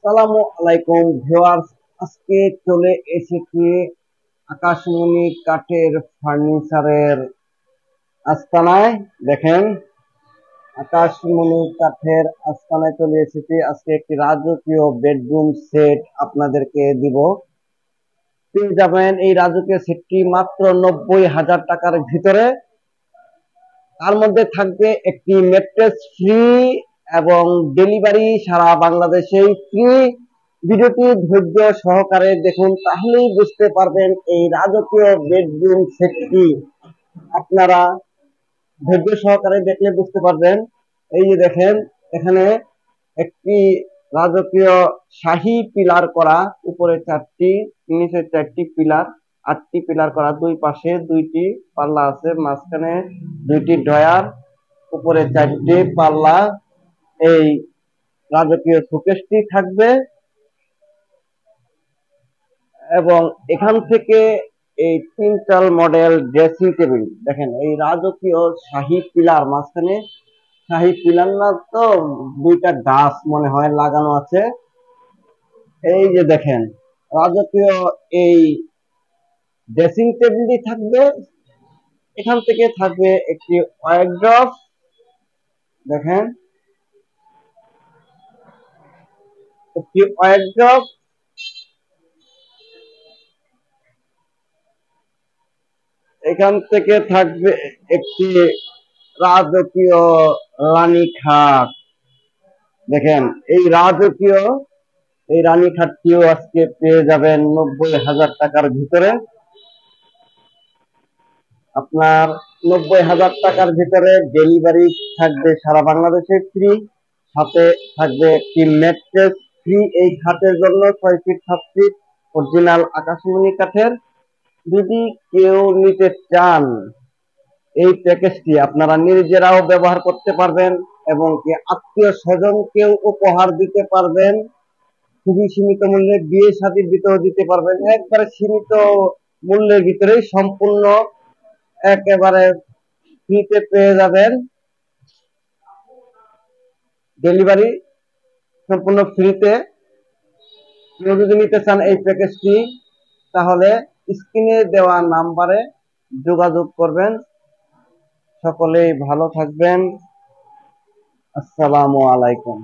আসসালামু আলাইকুম ভিউয়ার্স, আজকে চলে এসেছি আকাশমণি কাঠের ফার্নিচারের আস্তানায়। দেখেন, আকাশমণি কাঠের আস্তানায় চলে এসেছি। আজকে একটি রাজকীয় বেডরুম সেট আপনাদেরকে দিব। পেয়ে যাবেন এই রাজকীয় সেটটি মাত্র 90,000 টাকার ভিতরে। তার মধ্যে থাকবে একটি ম্যাট্রেস ফ্রি এবং ডেলিভারি সারা বাংলাদেশে ফ্রি। ভিডিওটি ধৈর্য সহকারে দেখুন, তাহলেই বুঝতে পারবেন এই রাজকীয় বেডরুম সেটটি। আপনারা ধৈর্য সহকারে দেখলে বুঝতে পারবেন। এই যে দেখেন, এখানে একটি রাজকীয় শাহী পিলার করা, উপরে 4টি, নিচে 4টি পিলার, 8টি পিলার করা, দুই পাশে 2টি পাল্লা আছে, মাঝখানে 2টি ড্রয়ার, উপরে 4টি পাল্লা। এই রাজকীয় শোকেসটি থাকবে এবং এখান থেকে এই তিনটাল মডেল ড্রেসিং টেবিল। দেখেন, এই রাজকীয় শাহী পিলার, মাঝখানে শাহী পিলার না তো 2টা গাছ মনে হয় লাগানো আছে। এই যে দেখেন, রাজকীয় এই ড্রেসিং টেবিলটি থাকবে। এখান থেকে থাকবে একটি ওয়ারড্রপ। দেখেন, একটি ওয়ারড্রপ, এখান থেকে থাকবে একটি রাজকীয় রানী খাট। দেখেন, এই রানী খাটটিও আজকে পেয়ে যাবেন 90,000 টাকার ভিতরে। আপনার 90,000 টাকার ভিতরে ডেলিভারি থাকবে সারা বাংলাদেশে ফ্রি। সাথে থাকবে একটি ম্যাট্রেস ফ্রি এই খাটের জন্য, 6 ফিট 7 ফিট অরিজিনাল আকাশমণি কাঠের। যদি কেউ নিতে চান, এই প্যাকেজটি আপনারা নিজেরাও ব্যবহার করতে পারবেন এবং কি আত্মীয় স্বজনকেও উপহার দিতে পারবেন। খুবই সীমিত মূল্যে বিয়ে শাদীর ভিতরেও দিতে পারবেন। একবারে সীমিত মূল্যের ভিতরেই সম্পূর্ণ একেবারে ফ্রিতে পেয়ে যাবেন। ডেলিভারি সম্পূর্ণ ফ্রিতে। কেউ যদি নিতে চান এই প্যাকেজটি, তাহলে স্ক্রিনে দেওয়া নাম্বারে যোগাযোগ করবেন। সকলেই ভালো থাকবেন। আসসালামু আলাইকুম।